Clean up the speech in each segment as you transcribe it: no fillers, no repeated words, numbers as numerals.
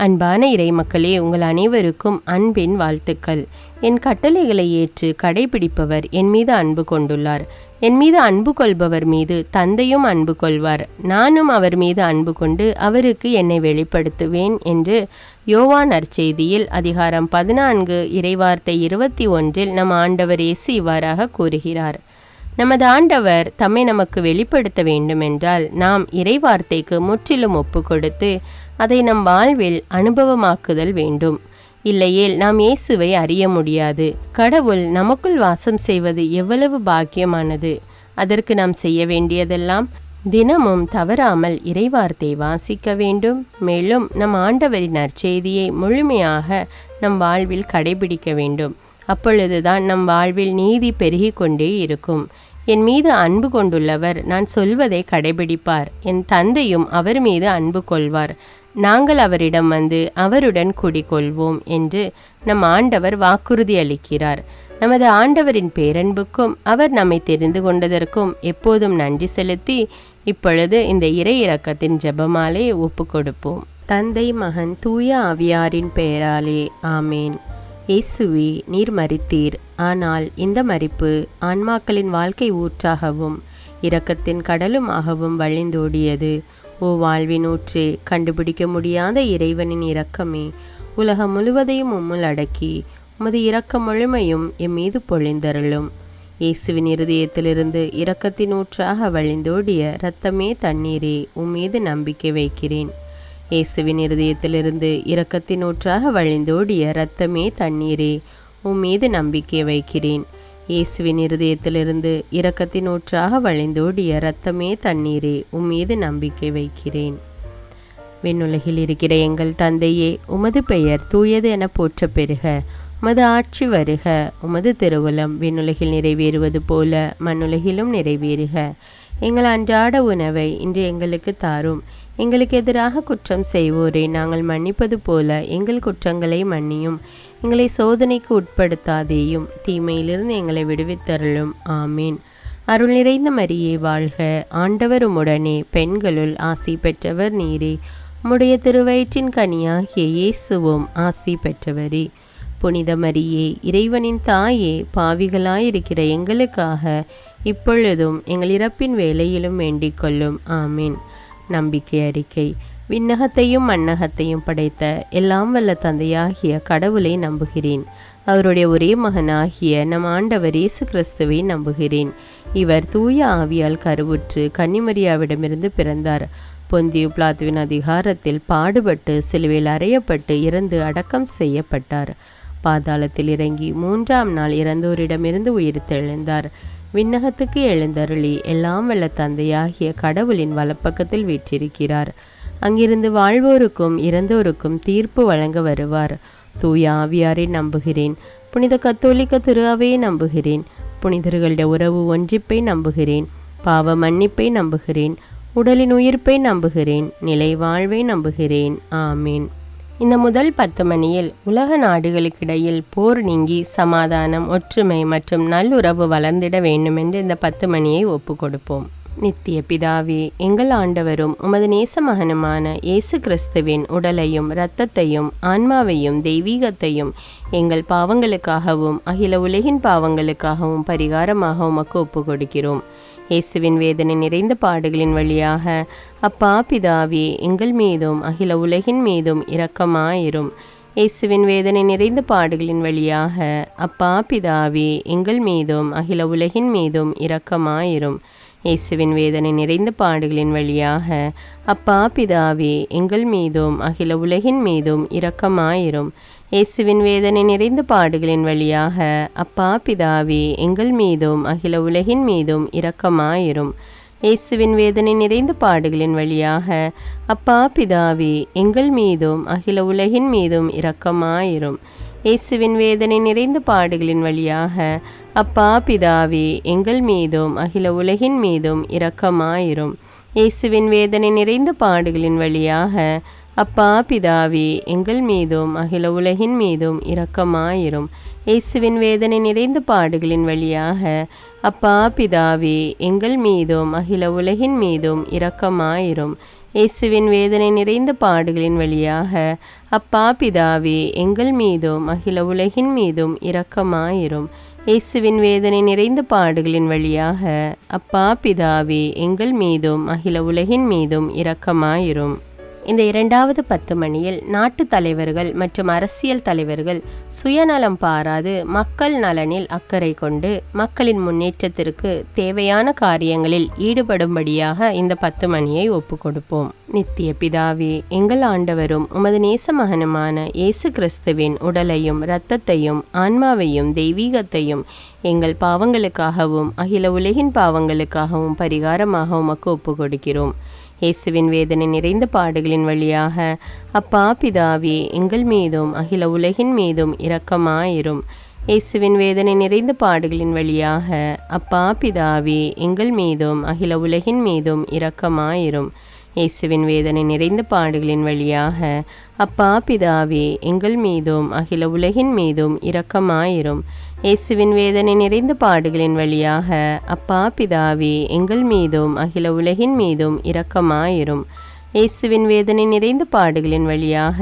அன்பான இறைமக்களே, உங்கள் அனைவருக்கும் அன்பின் வாழ்த்துக்கள். என் கட்டளைகளை ஏற்று கடைபிடிப்பவர் என் மீது அன்பு கொண்டுள்ளார். என் மீது அன்பு கொள்பவர் மீது தந்தையும் அன்பு கொள்வார். நானும் அவர் மீது அன்பு கொண்டு அவருக்கு என்னை வெளிப்படுத்துவேன் என்று யோவான் நற்செய்தியில் அதிகாரம் 14 இறைவார்த்தை 21 நம் ஆண்டவர் இயேசு இவ்வாறாக கூறுகிறார். நமது ஆண்டவர் தம்மை நமக்கு வெளிப்படுத்த வேண்டுமென்றால் நாம் இறைவார்த்தைக்கு முற்றிலும் ஒப்பு கொடுத்து அதை நம் வாழ்வில் அனுபவமாக்குதல் வேண்டும். இல்லையேல் நாம் இயேசுவை அறிய முடியாது. கடவுள் நமக்குள் வாசம் செய்வது எவ்வளவு பாக்கியமானது! அதற்கு நாம் செய்ய வேண்டியதெல்லாம் தினமும் தவறாமல் இறைவார்த்தை வாசிக்க வேண்டும். மேலும் நம் ஆண்டவரின் நற்செய்தியை முழுமையாக நம் வாழ்வில் கடைபிடிக்க வேண்டும். அப்பொழுதுதான் நம் வாழ்வில் நீதி பெருகி கொண்டே இருக்கும். என் மீது அன்பு கொண்டுள்ளவர் நான் சொல்வதை கடைபிடிப்பார். என் தந்தையும் அவர் மீது அன்பு கொள்வார். நாங்கள் அவரிடம் வந்து அவருடன் குடிகொள்வோம் என்று நம் ஆண்டவர் வாக்குறுதி அளிக்கிறார். நமது ஆண்டவரின் பேரன்புக்கும் அவர் நம்மை தெரிந்து கொண்டதற்கும் எப்போதும் நன்றி செலுத்தி இப்பொழுது இந்த இறை இரக்கத்தின் ஜெபமாலை ஒப்பு கொடுப்போம். தந்தை, மகன், தூய ஆவியாரின் பெயராலே ஆமேன். இயேசுவே, நீர் மரித்தீர். ஆனால் இந்த மரிப்பு ஆன்மாக்களின் வாழ்க்கை ஊற்றாகவும் இரக்கத்தின் கடலுமாகவும் வழிந்தோடியது. ஓ வாழ்வின் ஊற்றே, கண்டுபிடிக்க முடியாத இறைவனின் இரக்கமே, உலகம் முழுவதையும் உம்முள் அடக்கி உமது இரக்க முழுமையும் எம் மீது பொழிந்தருளும். இயேசுவின் இருதயத்திலிருந்து இரக்கத்தின் ஊற்றாக வழிந்தோடிய இரத்தமே தண்ணீரே, உம்மீது நம்பிக்கை வைக்கிறேன். இயேசுவின் இருதயத்திலிருந்து இரக்கத்தின் ஊற்றாக வழிந்தோடிய இரத்தமே தண்ணீரே, உம்மீது நம்பிக்கை வைக்கிறேன். இயேசுவின் இருதயத்திலிருந்து இரக்கத்தின் ஊற்றாக வழிந்தோடிய இரத்தமே தண்ணீரே, உம்மீது நம்பிக்கை வைக்கிறேன். விண்ணுலகில் இருக்கிற எங்கள் தந்தையே, உமது பெயர் தூயது என போற்ற பெறுக. உமது ஆட்சி வருக. உமது திருவுளம் விண்ணுலகில் நிறைவேறுவது போல மண்ணுலகிலும் நிறைவேறுக. எங்கள் அன்றாட உணவை இன்று எங்களுக்கு தாரும். எங்களுக்கு எதிராக குற்றம் செய்வோரை நாங்கள் மன்னிப்பது போல எங்கள் குற்றங்களை மன்னியும். எங்களை சோதனைக்கு உட்படுத்தாதேயும், தீமையிலிருந்து எங்களை விடுவித்தருளும். ஆமீன். அருள் நிறைந்த மரியே வாழ்க. ஆண்டவர் உம்முடனே, பெண்களுள் ஆசி பெற்றவர் நீரே. உம்முடைய திருவயிற்றின் கனியாகிய இயேசுவும் ஆசி பெற்றவரே. புனித மரியே, இறைவனின் தாயே, பாவிகளாயிருக்கிற எங்களுக்காக இப்பொழுதும் எங்கள் இறப்பின் வேளையிலும் வேண்டிக் கொள்ளும். ஆமீன். நம்பிக்கை அறிக்கை. விண்ணகத்தையும் மண்ணகத்தையும் படைத்த எல்லாம் வல்ல தந்தையாகிய கடவுளை நம்புகிறேன். அவருடைய ஒரே மகனாகிய நம் ஆண்டவர் இயேசு கிறிஸ்துவை நம்புகிறேன். இவர் தூய ஆவியால் கருவுற்று கன்னிமரியாவிடமிருந்து பிறந்தார். பொந்தியு பிலாத்துவின் அதிகாரத்தில் பாடுபட்டு சிலுவையில் அறையப்பட்டு இறந்து அடக்கம் செய்யப்பட்டார். பாதாளத்தில் இறங்கி 3ஆம் நாள் இறந்தோரிடமிருந்து உயிர்த்தெழுந்தார். விண்ணகத்துக்கு எழுந்தருளி எல்லாம் வல்ல தந்தையாகிய கடவுளின் வலப்பக்கத்தில் வீற்றிருக்கிறார். அங்கிருந்து வாழ்வோருக்கும் இறந்தோருக்கும் தீர்ப்பு வழங்க வருவார். தூய ஆவியாரை நம்புகிறேன். புனித கத்தோலிக்க திரு அவையை நம்புகிறேன். புனிதர்களுடைய உறவு ஒன்றிப்பை நம்புகிறேன். பாவ மன்னிப்பை நம்புகிறேன். உடலின் உயிர்ப்பை நம்புகிறேன். நிலை வாழ்வை நம்புகிறேன். ஆமீன். இந்த முதல் 10 மணியில் உலக நாடுகளுக்கிடையில் போர் நீங்கி சமாதானம், ஒற்றுமை மற்றும் நல்லுறவு வளர்ந்திட வேண்டுமென்று இந்த 10 மணியை ஒப்பு கொடுப்போம். நித்திய பிதாவே, எங்கள் ஆண்டவரும் உமது நேச மகனுமான இயேசு கிறிஸ்துவின் உடலையும் இரத்தத்தையும் ஆன்மாவையும் தெய்வீகத்தையும் எங்கள் பாவங்களுக்காகவும் அகில உலகின் பாவங்களுக்காகவும் பரிகாரமாக உமக்கு ஒப்பு கொடுக்கிறோம். இயேசுவின் வேதனை நிறைந்த பாடுகளின் வழியாக அப்பா பிதாவே, எங்கள் மீதும் அகில உலகின் மீதும் இரக்கமாயிரும். இயேசுவின் வேதனை நிறைந்த பாடுகளின் வழியாக அப்பா பிதாவே, எங்கள் மீதும் அகில உலகின் மீதும் இரக்கமாயிரும். இயேசுவின் வேதனை நிறைந்த பாடுகளின் வழியாக அப்பா பிதாவே, எங்கள் மீதும் அகில உலகின் மீதும் இரக்கமாயிரும். இயேசுவின் வேதனை நிறைந்த பாடுகளின் வழியாக அப்பா பிதாவே, எங்கள் மீதும் அகில உலகின் மீதும் இரக்கமாயிரும். இயேசுவின் வேதனை நிறைந்த பாடுகளின் வழியாக அப்பா பிதாவே, எங்கள் மீதும் அகில உலகின் மீதும் இரக்கமாயிரும். இயேசுவின் வேதனை நிறைந்த பாடுகளின் வழியாக அப்பா பிதாவே, எங்கள் மீதும் அகில உலகின் மீதும் இரக்கமாயிரும். இயேசுவின் வேதனை நிறைந்த பாடுகளின் வழியாக அப்பா பிதாவே, எங்கள் மீதும் அகில உலகின் மீதும் இரக்கமாயிரும். இயேசுவின் வேதனை நிறைந்த பாடுகளின் வழியாக அப்பா பிதாவே, எங்கள் மீதும் அகில உலகின் மீதும் இரக்கமாயிரும். இயேசுவின் வேதனை நிறைந்த பாடுகளின் வழியாக அப்பா பிதாவே எங்கள் மீதும் அகில உலகின் மீதும் இரக்கமாயிரும். இயேசுவின் வேதனை நிறைந்த பாடுகளின் வழியாக அப்பா பிதாவே எங்கள் மீதும் அகில உலகின் மீதும் இரக்கமாயிரும். இந்த 2வது 10 மணியில் நாட்டு தலைவர்கள் மற்றும் அரசியல் தலைவர்கள் சுயநலம் பாராது மக்கள் நலனில் அக்கறை கொண்டு மக்களின் முன்னேற்றத்திற்கு தேவையான காரியங்களில் ஈடுபடும்படியாக இந்த 10 மணியை ஒப்பு கொடுப்போம். நித்திய பிதாவே, எங்கள் ஆண்டவரும் உமது நேச மகனுமான இயேசு கிறிஸ்துவின் உடலையும் இரத்தத்தையும் ஆன்மாவையும் தெய்வீகத்தையும் எங்கள் பாவங்களுக்காகவும் அகில உலகின் பாவங்களுக்காகவும் பரிகாரமாக உமக்கு ஒப்பு கொடுக்கிறோம். இயேசுவின் வேதனை நிறைந்த பாடுகளின் வழியாக அப்பா பிதாவே எங்கள் மீதும் அகில உலகின் மீதும் இரக்கமாயிரும். இயேசுவின் வேதனை நிறைந்த பாடுகளின் வழியாக அப்பா பிதாவே எங்கள் மீதும் அகில உலகின் மீதும் இரக்கமாயிரும். இயேசுவின் வேதனை நிறைந்த பாடுகளின் வழியாக அப்பா பிதாவே எங்கள் மீதும் அகில உலகின் மீதும் இரக்கமாயிரும். இயேசுவின் வேதனை நிறைந்த பாடுகளின் வழியாக அப்பா பிதாவே எங்கள் மீதும் அகில உலகின் மீதும் இரக்கமாயிரும். இயேசுவின் வேதனை நிறைந்த பாடுகளின் வழியாக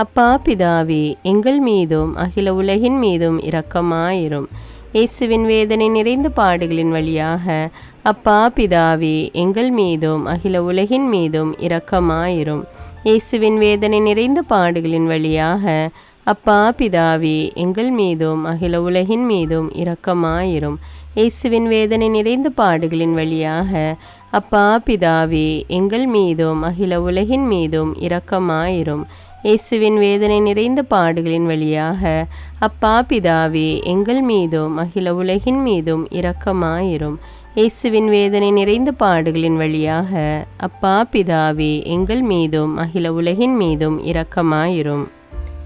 அப்பா பிதாவே எங்கள் மீதும் அகில உலகின் மீதும் இரக்கமாயிரும். இயேசுவின் வேதனை நிறைந்த பாடுகளின் வழியாக அப்பா பிதாவே எங்கள் மீதும் அகில உலகின் மீதும் இரக்கமாயிரும். இயேசுவின் வேதனை நிறைந்த பாடுகளின் வழியாக அப்பா பிதாவே எங்கள் மீதும் அகில உலகின் மீதும் இரக்கமாயிரும். இயேசுவின் வேதனை நிறைந்த பாடுகளின் வழியாக அப்பா பிதாவே எங்கள் மீதும் அகில உலகின் மீதும் இரக்கமாயிரும். இயேசுவின் வேதனை நிறைந்த பாடுகளின் வழியாக அப்பா பிதாவே எங்கள் மீதும் அகில உலகின் மீதும் இரக்கமாயிரும். இயேசுவின் வேதனை நிறைந்த பாடுகளின் வழியாக அப்பா பிதாவே எங்கள் மீதும் அகில உலகின் மீதும் இரக்கமாயிரும்.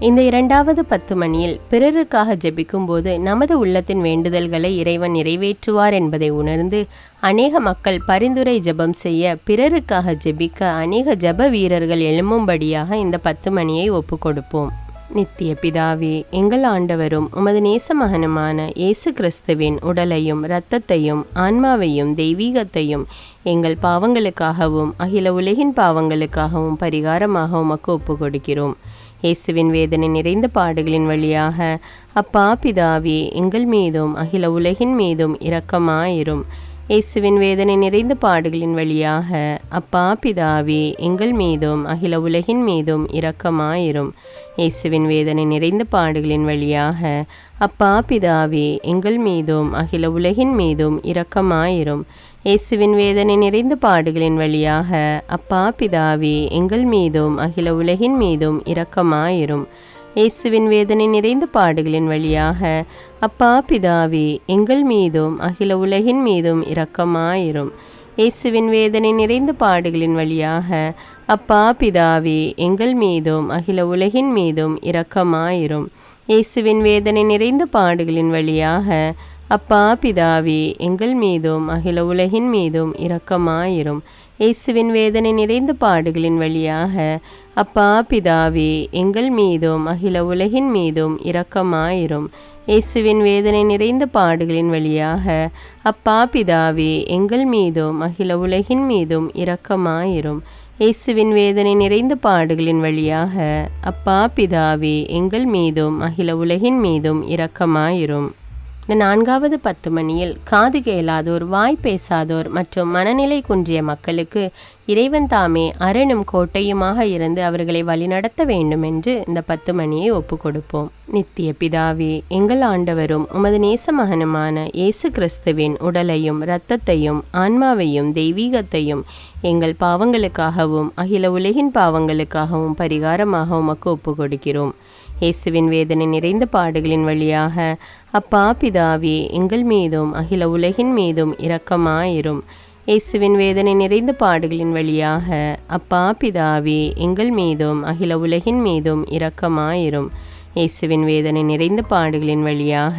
இந்த 2வது 10 மணியில் பிறருக்காக ஜெபிக்கும்போது நமது உள்ளத்தின் வேண்டுதல்களை இறைவன் நிறைவேற்றுவார் என்பதை உணர்ந்து அநேக மக்கள் பரிந்துரை ஜெபம் செய்ய பிறருக்காக ஜெபிக்க அநேக ஜெப வீரர்கள் எழும்பும்படியாக இந்த 10 மணியை ஒப்பு கொடுப்போம். நித்திய பிதாவே, எங்கள் ஆண்டவரும் உமது நேச மகனுமான இயேசு கிறிஸ்துவின் உடலையும் இரத்தத்தையும் ஆன்மாவையும் தெய்வீகத்தையும் எங்கள் பாவங்களுக்காகவும் அகில உலகின் பாவங்களுக்காகவும் பரிகாரமாக உமக்கு ஒப்பு கொடுக்கிறோம். இயேசுவின் வேதனை நிறைந்த பாடுகளின் வழியாக அப்பா பிதாவே எங்கள் மீதும் அகில உலகின் மீதும் இரக்கமாயிரும். இயேசுவின் வேதனை நிறைந்த பாடுகளின் வழியாக அப்பா பிதாவே எங்கள் மீதும் அகில உலகின் மீதும் இரக்கமாயிரும். இயேசுவின் வேதனை நிறைந்த பாடுகளின் வழியாக அப்பா பிதாவே எங்கள் மீதும் அகில உலகின் மீதும் இரக்கமாயிரும். இயேசுவின் வேதனை நிறைந்த பாடுகளின் வழியாக அப்பா பிதாவே எங்கள் மீதும் அகில உலகின் மீதும் இரக்கமாயிரும். இயேசுவின் வேதனை நிறைந்த பாடுகளின் வழியாக அப்பா பிதாவே எங்கள் மீதும் அகில உலகின் மீதும் இரக்கமாயிரும். இயேசுவின் வேதனை நிறைந்த பாடுகளின் வழியாக அப்பா பிதாவே எங்கள் மீதும் அகில உலகின் மீதும் இரக்கமாயிரும். இயேசுவின் வேதனை நிறைந்த பாடுகளின் வழியாக அப்பா பிதாவே எங்கள் மீதும் அகில உலகின் மீதும் இரக்கமாயிரும். இயேசுவின் வேதனை நிறைந்த பாடுகளின் வழியாக அப்பா பிதாவே எங்கள் மீதும் அகில உலகின் மீதும் இரக்கமாயிரும். இயேசுவின் வேதனை நிறைந்த பாடுகளின் வழியாக அப்பா பிதாவே எங்கள் மீதும் அகில உலகின் மீதும் இரக்கமாயிரும். இயேசுவின் வேதனை நிறைந்த பாடுகளின் வழியாக அப்பா பிதாவே எங்கள் மீதும் அகில உலகின் மீதும் இரக்கமாயிரும். இந்த 4வது 10 மணியில் காது கேளாதோர், வாய் பேசாதோர் மற்றும் மனநிலை குன்றிய மக்களுக்கு இறைவன் தாமே அரணும் கோட்டையுமாக இருந்து அவர்களை வழிநடத்த வேண்டும் என்று இந்த 10 மணியை ஒப்பு கொடுப்போம். நித்திய பிதாவே, எங்கள் ஆண்டவரும் உமது நேச மகனுமான இயேசு கிறிஸ்துவின் உடலையும் இரத்தத்தையும் ஆன்மாவையும் தெய்வீகத்தையும் எங்கள் பாவங்களுக்காகவும் அகில உலகின் பாவங்களுக்காகவும் பரிகாரமாக உமக்கு ஒப்பு கொடுக்கிறோம். இயேசுவின் வேதனை நிறைந்த பாடுகளின் வழியாக அப்பா பிதாவே எங்கள் மீதும் அகில உலகின் மீதும் இரக்கமாயிரும். இயேசுவின் வேதனை நிறைந்த பாடுகளின் வழியாக அப்பா பிதாவே எங்கள் மீதும் அகில உலகின் மீதும் இரக்கமாயிரும். இயேசுவின் வேதனை நிறைந்த பாடுகளின் வழியாக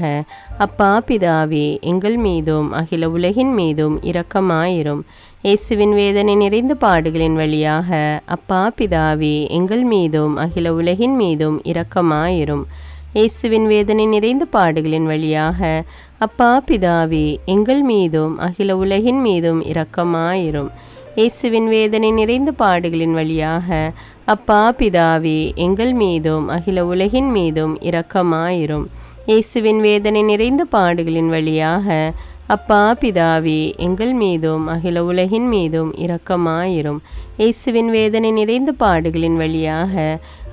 அப்பா பிதாவே எங்கள் மீதும் அகில உலகின் மீதும் இரக்கமாயிரும். இயேசுவின் வேதனை நிறைந்த பாடுகளின் வழியாக அப்பா பிதாவே எங்கள் மீதும் அகில உலகின் மீதும் இரக்கமாயிரும். இயேசுவின் வேதனை நிறைந்த பாடுகளின் வழியாக அப்பா பிதாவே எங்கள் மீதும் அகில உலகின் மீதும் இரக்கமாயிரும். இயேசுவின் வேதனை நிறைந்த பாடுகளின் வழியாக அப்பா பிதாவே எங்கள் மீதும் அகில உலகின் மீதும் இரக்கமாயிரும். இயேசுவின் வேதனை நிறைந்த பாடுகளின் வழியாக அப்பா பிதாவே எங்கள் மீதும் அகில உலகின் மீதும் இரக்கமாயிரும். இயேசுவின் வேதனை நிறைந்த பாடுகளின் வழியாக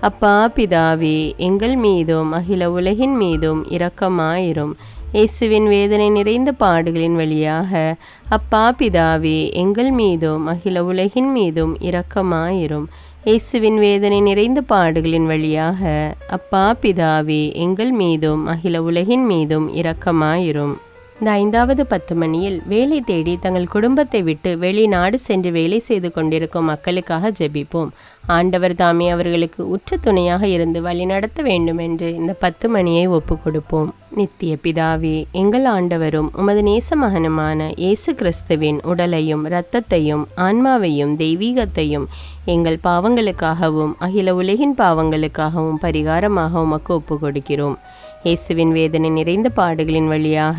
அப்பா பிதாவே எங்கள் மீதும் அகில உலகின் மீதும் இரக்கமாயிரும். இயேசுவின் வேதனை நிறைந்த பாடுகளின் வழியாக அப்பா பிதாவே எங்கள் மீதும் அகில உலகின் மீதும் இரக்கமாயிரும். இயேசுவின் வேதனை நிறைந்த பாடுகளின் வழியாக அப்பா பிதாவே எங்கள் மீதும் அகில உலகின் மீதும் இரக்கமாயிரும். இந்த 5வது 10 மணியில் வேலை தேடி தங்கள் குடும்பத்தை விட்டு வெளிநாடு சென்று வேலை செய்து கொண்டிருக்கும் மக்களுக்காக ஜெபிப்போம். ஆண்டவர் தாமே அவர்களுக்கு உற்ற துணையாக இருந்து வழிநடத்த வேண்டும் என்று இந்த 10 மணியை ஒப்பு கொடுப்போம். நித்திய பிதாவே, எங்கள் ஆண்டவரும் உமது நேச மகனுமான இயேசு கிறிஸ்துவின் உடலையும் இரத்தத்தையும் ஆன்மாவையும் தெய்வீகத்தையும் எங்கள் பாவங்களுக்காகவும் அகில உலகின் பாவங்களுக்காகவும் பரிகாரமாக உமக்கு ஒப்பு கொடுக்கிறோம். இயேசுவின் வேதனை நிறைந்த பாடுகளின் வழியாக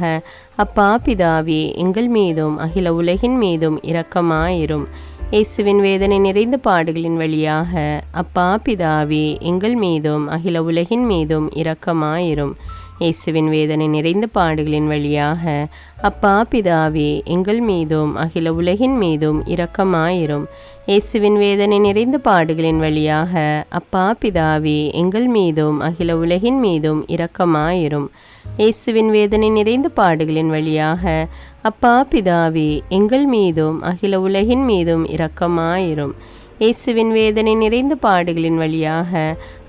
அப்பா பிதாவே எங்கள் மீதும் அகில உலகின் மீதும் இரக்கமாயிரும். இயேசுவின் வேதனை நிறைந்த பாடுகளின் வழியாக அப்பா பிதாவே எங்கள் மீதும் அகில உலகின் மீதும் இரக்கமாயிரும். இயேசுவின் வேதனை நிறைந்த பாடுகளின் வழியாக அப்பா பிதாவே எங்கள் மீதும் அகில உலகின் மீதும் இரக்கமாயிரும். இயேசுவின் வேதனை நிறைந்த பாடுகளின் வழியாக அப்பா பிதாவே எங்கள் மீதும் அகில உலகின் மீதும் இரக்கமாயிரும். இயேசுவின் வேதனை நிறைந்த பாடுகளின் வழியாக அப்பா பிதாவே எங்கள் மீதும் அகில உலகின் மீதும் இரக்கமாயிரும். இயேசுவின் வேதனை நிறைந்த பாடுகளின் வழியாக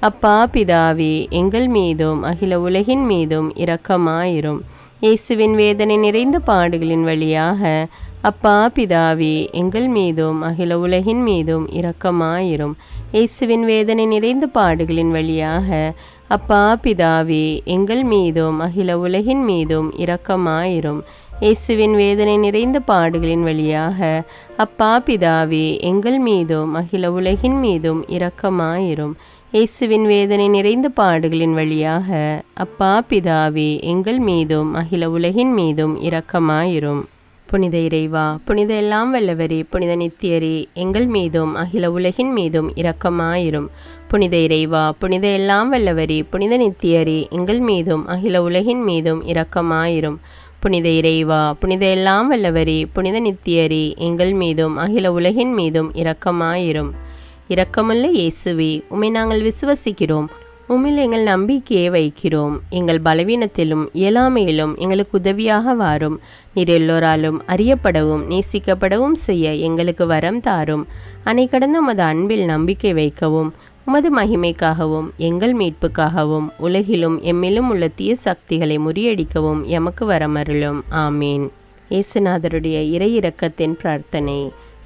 அப்பா பிதாவே எங்கள் மீதும் அகில உலகின் மீதும் இரக்கமாயிரும். இயேசுவின் வேதனை நிறைந்த பாடுகளின் வழியாக அப்பா பிதாவே எங்கள் மீதும் அகில உலகின் மீதும் இரக்கமாயிரும். இயேசுவின் வேதனை நிறைந்த பாடுகளின் வழியாக அப்பா பிதாவே எங்கள் மீதும் அகில உலகின் மீதும் இரக்கமாயிரும். இயேசுவின் வேதனை நிறைந்த பாடுகளின் வழியாக அப்பா பிதாவே எங்கள் மீதும் அகில உலகின் மீதும் இரக்கமாயிரும். இயேசுவின் வேதனை நிறைந்த பாடுகளின் வழியாக அப்பா பிதாவே எங்கள் மீதும் அகில உலகின் மீதும் இரக்கமாயிரும். புனித இறைவா, புனித எல்லாம் வல்லவரே, புனித நித்தியரே, எங்கள் மீதும் அகில உலகின் மீதும் இரக்கமாயிரும். புனித இறைவா, புனித எல்லாம் வல்லவரே, புனித நித்தியரே, எங்கள் மீதும் அகில உலகின் மீதும் இரக்கமாயிரும். புனித இறைவா, புனித எல்லாம் வல்லவரே, புனித நித்தியரே, எங்கள் மீதும் அகில உலகின் மீதும் இரக்கமாயிரும். இரக்கமுள்ள இயேசுவே, உம்மை நாங்கள் விசுவசிக்கிறோம், உம்மில் எங்கள் நம்பிக்கையை வைக்கிறோம். எங்கள் பலவீனத்திலும் இயலாமையிலும் எங்களுக்கு உதவியாக வாரும். நீர் எல்லோராலும் அறியப்படவும் நேசிக்கப்படவும் செய்ய எங்களுக்கு வரம் தாரும். அன்னை கடந்த உமது அன்பில் நம்பிக்கை வைக்கவும் உமது மகிமைக்காகவும் எங்கள் மீட்புக்காகவும் உலகிலும் எம்மிலும் உள்ள தீய சக்திகளை முறியடிக்கவும் எமக்கு வரமருளும். ஆமீன். இயேசுநாதருடைய இறை இரக்கத்தின் பிரார்த்தனை.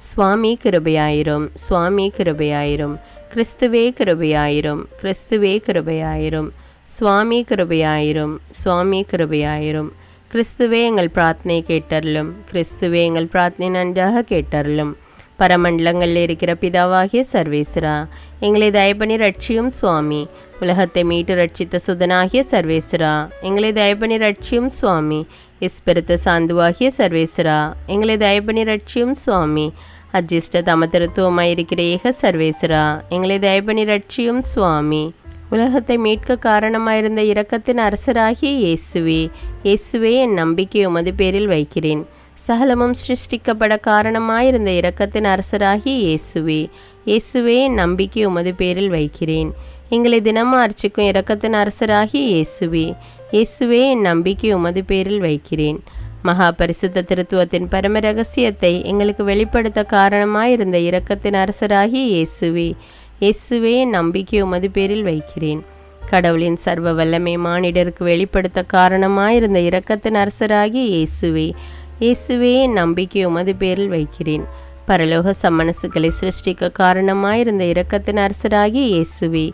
சுவாமி கிருபையாயிரும், சுவாமி கிருபையாயிரும், கிறிஸ்துவே கிருபையாயிரும், கிறிஸ்துவே கிருபையாயிரும், சுவாமி கிருபையாயிரும், சுவாமி கிருபையாயிரும். கிறிஸ்துவே எங்கள் பிரார்த்தனை கேட்டருளும், கிறிஸ்துவே எங்கள் பிரார்த்தனை நன்றாக கேட்டருளும். பரமண்டலங்களில் இருக்கிற பிதாவாகிய சர்வேஸ்வரா, எங்களை தயபணி ரட்சியும் சுவாமி. உலகத்தை மீட்டு ரட்சித்த சுதனாகிய சர்வேஸ்வரா, எங்களை தயபணி ரட்சியும் சுவாமி. இஸ்பெருத்த சாந்துவாகிய சர்வேஸ்வரா, எங்களை தயபணி ரட்சியும் சுவாமி. அஜிஷ்ட தமத்திருத்துவமாயிருக்கிற ஏக சர்வேஸ்வரா, எங்களை தயபணி ரட்சியும் சுவாமி. உலகத்தை மீட்க காரணமாயிருந்த இரக்கத்தின் அரசராகிய இயேசுவே, இயேசுவே என் நம்பிக்கை உமது பேரில் வைக்கிறேன். சகலமும் சிருஷ்டிக்கப்பட காரணமாயிருந்த இரக்கத்தின் அரசராகிய இயேசுவே, இயேசுவே என் நம்பிக்கை உமது பேரில் வைக்கிறேன். எங்களை தினமும் அர்ச்சிக்கும் இரக்கத்தின் அரசராகிய இயேசுவே, இயேசுவே என் நம்பிக்கை உமது பேரில் வைக்கிறேன். மகா பரிசுத்த திருத்துவத்தின் பரம ரகசியத்தை எங்களுக்கு வெளிப்படுத்த காரணமாயிருந்த இரக்கத்தின் அரசராகிய இயேசுவே, இயேசுவே என் நம்பிக்கை உமது பேரில் வைக்கிறேன். கடவுளின் சர்வ வல்லமை மானிடருக்கு வெளிப்படுத்த காரணமாயிருந்த இரக்கத்தின் அரசராகிய இயேசுவே, இயேசுவே என் நம்பிக்கை உமது பேரில் வைக்கிறேன். பரலோக சம்மனசுகளை சிருஷ்டிக்க காரணமாயிருந்த இரக்கத்தின் அரசராகிய இயேசுவே,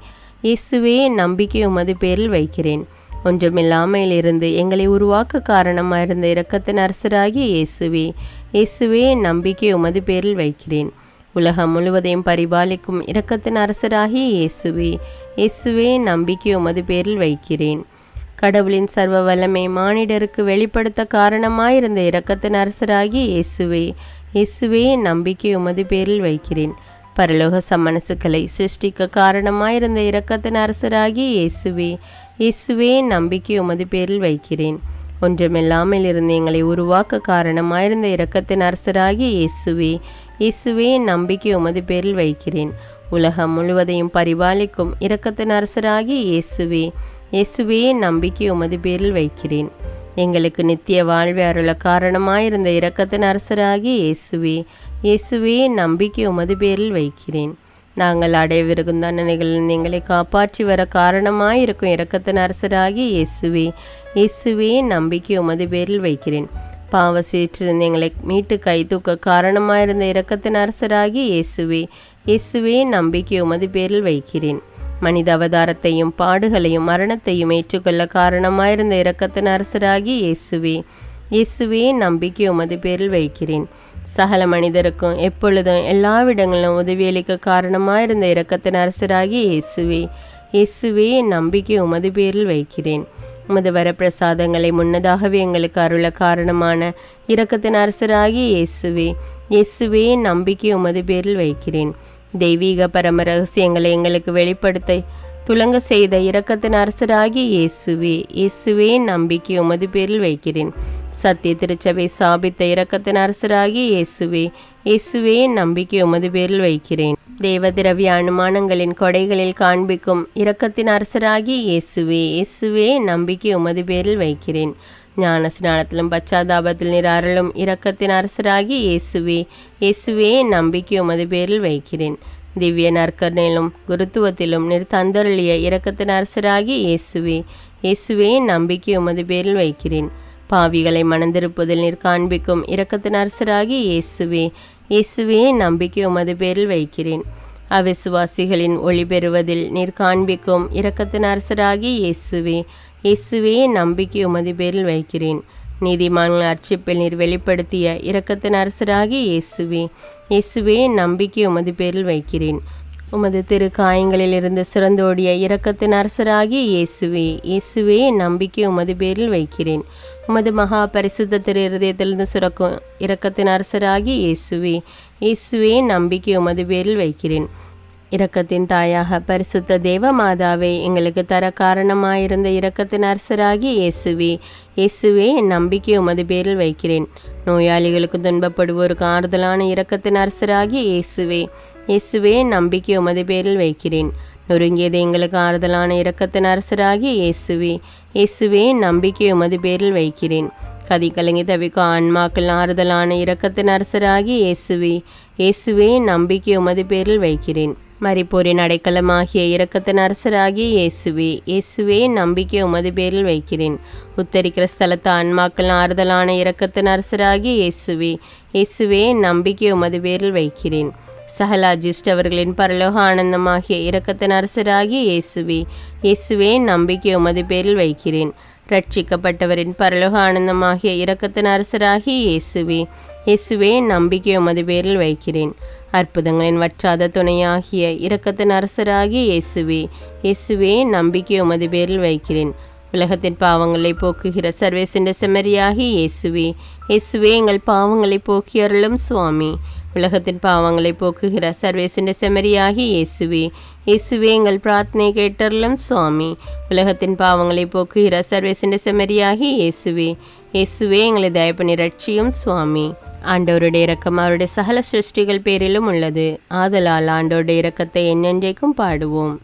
இயேசுவே என் நம்பிக்கை உமது பேரில் வைக்கிறேன். ஒன்றுமில்லாமையில் இருந்து எங்களை உருவாக்க காரணமாயிருந்த இரக்கத்தின் அரசராகிய இயேசுவே, இயேசுவே என் நம்பிக்கை உமது பேரில் வைக்கிறேன். உலகம் முழுவதையும் பரிபாலிக்கும் இரக்கத்தின் அரசராகிய இயேசுவே, இயேசுவே என் நம்பிக்கை உமது பேரில் வைக்கிறேன். கடவுளின் சர்வ வல்லமை மானிடருக்கு வெளிப்படுத்த காரணமாயிருந்த இரக்கத்தின் அரசராகிய இயேசுவே, இயேசுவே நம்பிக்கை உமது பேரில் வைக்கிறேன். பரலோக சம்மனசுக்களை சிருஷ்டிக்க காரணமாயிருந்த இரக்கத்தின் அரசராகிய இயேசுவே, இயேசுவே நம்பிக்கை உமது பேரில் வைக்கிறேன். ஒன்றுமில்லாமல் இருந்து எங்களை உருவாக்க காரணமாயிருந்த இரக்கத்தின் அரசராகிய இயேசுவே, இயேசுவே நம்பிக்கை உமது பேரில் வைக்கிறேன். உலகம் முழுவதையும் பரிபாலிக்கும் இரக்கத்தின் அரசராகிய இயேசுவே, இயேசுவே நம்பிக்கை உமது பேரில் வைக்கிறேன். எங்களுக்கு நித்திய வாழ்வை அருள காரணமாயிருந்த இரக்கத்தின் அரசராகிய இயேசுவே, இயேசுவே நம்பிக்கை உமது பேரில் வைக்கிறேன். நாங்கள் அடையவிருக்கும் தண்டனைகளில் எங்களை காப்பாற்றி வர காரணமாயிருக்கும் இரக்கத்தின் அரசராகிய இயேசுவே, இயேசுவே நம்பிக்கை உமது பேரில் வைக்கிறேன். பாவ சேற்றிருந்து எங்களை மீட்டு கை தூக்க காரணமாயிருந்த இரக்கத்தின் அரசராகிய இயேசுவே, இயேசுவே நம்பிக்கை உமது பேரில் வைக்கிறேன். மனித அவதாரத்தையும் பாடுகளையும் மரணத்தையும் ஏற்றுக்கொள்ள காரணமாயிருந்த இரக்கத்தின் அரசராகிய இயேசுவே, இயேசுவே நம்பிக்கை உமது பேரில் வைக்கிறேன். சகல மனிதருக்கும் எப்பொழுதும் எல்லாவிடங்களிலும் உதவியளிக்க காரணமாயிருந்த இரக்கத்தின் அரசராகிய இயேசுவே, இயேசுவே நம்பிக்கை உமது பேரில் வைக்கிறேன். உமது வரப்பிரசாதங்களை முன்னதாகவே எங்களுக்கு அருள காரணமான இரக்கத்தின் அரசராகிய இயேசுவே, இயேசுவே நம்பிக்கை உமது பேரில் வைக்கிறேன். தெய்வீக பரம ரகசியங்களை எங்களுக்கு வெளிப்படுத்த துலங்க செய்த இரக்கத்தின் அரசராகிய இயேசுவே, இயேசுவே நம்பிக்கை உமது பேரில் வைக்கிறேன். சத்திய திருச்சபை சாபித்த இரக்கத்தின் அரசராகிய இயேசுவே, இயேசுவே நம்பிக்கை உமது பேரில் வைக்கிறேன். தேவ திரவிய அனுமானங்களின் கொடைகளில் காண்பிக்கும் இரக்கத்தின் அரசராகிய இயேசுவே, இயேசுவே நம்பிக்கை உமது பேரில் வைக்கிறேன். ஞான ஸ்நானத்திலும் பச்சாதாபத்தில் நீர் அருளும் இரக்கத்தின் அரசராகிய இயேசுவே, இயேசுவே நம்பிக்கை உமது பேரில் வைக்கிறேன். திவ்ய நற்கருணையிலும் குருத்துவத்திலும் நீர் தந்தருளிய இரக்கத்தின் அரசராகிய இயேசுவே, இயேசுவே நம்பிக்கை உமது பேரில் வைக்கிறேன். பாவிகளை மணந்திருப்பதில் நீர் காண்பிக்கும் இரக்கத்தின் அரசராகிய இயேசுவே, இயேசுவே நம்பிக்கை உமது பேரில் வைக்கிறேன். அவிசுவாசிகளின் ஒளி பெறுவதில் நீர் காண்பிக்கும் இரக்கத்தின் அரசராகிய இயேசுவே, இயேசுவே நம்பிக்கை உமது பேரில் வைக்கிறேன். நீதிமான்கள் அர்ச்சிப்பில் நீர் வெளிப்படுத்திய இரக்கத்தின் அரசராகிய இயேசுவே, இயேசுவே நம்பிக்கை உமது பேரில் வைக்கிறேன். உமது திரு காயங்களிலிருந்து சிறந்தோடிய இரக்கத்தின் அரசராகிய இயேசுவே, இயேசுவே நம்பிக்கை உமது பேரில் வைக்கிறேன். உமது மகா பரிசுத்த திரு இருதயத்திலிருந்து சுரக்கும் இரக்கத்தின் அரசராகிய இயேசுவே, இயேசுவே நம்பிக்கை உமது பேரில் வைக்கிறேன். இரக்கத்தின் தாயாக பரிசுத்த தேவ மாதாவை எங்களுக்கு தர காரணமாயிருந்த இரக்கத்தின் அரசராகிய இயேசுவே, இயேசுவே நம்பிக்கை உமது பேரில் வைக்கிறேன். நோயாளிகளுக்கு துன்பப்படுவோருக்கு ஆறுதலான இரக்கத்தின் அரசராகிய இயேசுவே, இயேசுவே நம்பிக்கை உமது பேரில் வைக்கிறேன். நொறுங்கியது எங்களுக்கு ஆறுதலான இரக்கத்தின் அரசராகிய இயேசுவே, இயேசுவே நம்பிக்கை உமது பேரில் வைக்கிறேன். கதி கலங்கி தவிக்கும் ஆன்மாக்கள் ஆறுதலான இரக்கத்தின் அரசராகிய இயேசுவே, இயேசுவே நம்பிக்கை உமது பேரில் வைக்கிறேன். மரிப்போரின் அடைக்கலமாகிய இரக்கத்தின் அரசராகிய இயேசுவே, இயேசுவே நம்பிக்கை உமது பேரில் வைக்கிறேன். உத்தரிக்கிற ஸ்தலத்து ஆன்மாக்கள் ஆறுதலான இரக்கத்தின் அரசராகிய இயேசுவே, இயேசுவே நம்பிக்கை உமது பேரில் வைக்கிறேன். சகல அஜிஷ்டவர்களின் பரலோக ஆனந்தமாகிய இரக்கத்தின் அரசராகிய இயேசுவே, இயேசுவே நம்பிக்கை உமது பேரில் வைக்கிறேன். ரட்சிக்கப்பட்டவரின் பரலோக ஆனந்தமாகிய இரக்கத்தின் அரசராகிய இயேசுவே, இயேசுவே நம்பிக்கை உமது பேரில் வைக்கிறேன். அற்புதங்களின் வற்றாத துணையாகிய இரக்கத்தின் அரசராகிய இயேசுவே, இயேசுவே நம்பிக்கை உமது பேரில் வைக்கிறேன். உலகத்தின் பாவங்களை போக்குகிற சர்வேசின்ற செம்மறியாகிய இயேசுவே, இயேசுவே எங்கள் பாவங்களை போக்கி அருளும் சுவாமி. உலகத்தின் பாவங்களை போக்குகிற சர்வேசின்ற செம்மறியாகிய இயேசுவே, இயேசுவே எங்கள் பிரார்த்தனை கேட்டருளும் சுவாமி. உலகத்தின் பாவங்களை போக்குகிற சர்வேசின்ற செம்மறியாகிய இயேசுவே, இயேசுவே எங்களை தயப்பனி ரட்சியும் சுவாமி. ஆண்டவருடைய இரக்கம் அவருடைய சகல சிருஷ்டிகள் பேரிலும் உள்ளது. ஆதலால் ஆண்டவருடைய இரக்கத்தை என்னென்றைக்கும் பாடுவோம்.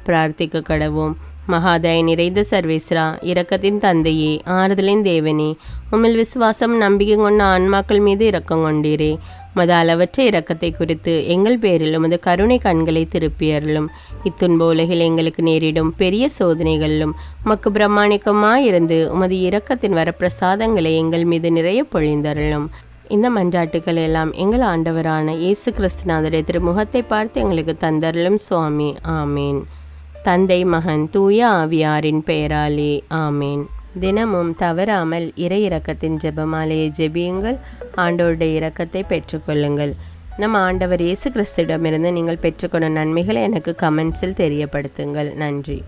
பிரார்த்திக்க கடவோம். மகாதய நிறைந்த சர்வேஸ்வரா, இரக்கத்தின் தந்தையே, ஆறுதலின் தேவனே, உம்மில் விசுவாசம் நம்பிக்கை கொண்ட ஆன்மாக்கள் மீது இரக்கம் கொண்டீரே. உமது அளவற்ற இரக்கத்தை குறித்து எங்கள் பேரில் உமது கருணை கண்களை திருப்பியருளும். இத்துன்ப உலகில் எங்களுக்கு நேரிடும் பெரிய சோதனைகளிலும் உமக்கு பிரமாணிக்கமாயிருந்து உமது இரக்கத்தின் வரப்பிரசாதங்களை எங்கள் மீது நிறைய பொழிந்தருளும். இந்த மன்றாட்டுக்கள் எல்லாம் எங்கள் ஆண்டவரான இயேசு கிறிஸ்துநாதருடைய திருமுகத்தை பார்த்து எங்களுக்கு தந்தருளும் சுவாமி. ஆமேன். தந்தை, மகன், தூய ஆவியாரின் பெயராலே ஆமேன். தினமும் தவறாமல் இறை இரக்கத்தின் ஜெபமாலையை ஜெபியுங்கள். ஆண்டவருடைய இரக்கத்தை பெற்றுக்கொள்ளுங்கள். நம் ஆண்டவர் இயேசு கிறிஸ்துவிடமிருந்து நீங்கள் பெற்றுக்கொண்ட நன்மைகளை எனக்கு கமெண்ட்ஸில் தெரியப்படுத்துங்கள். நன்றி.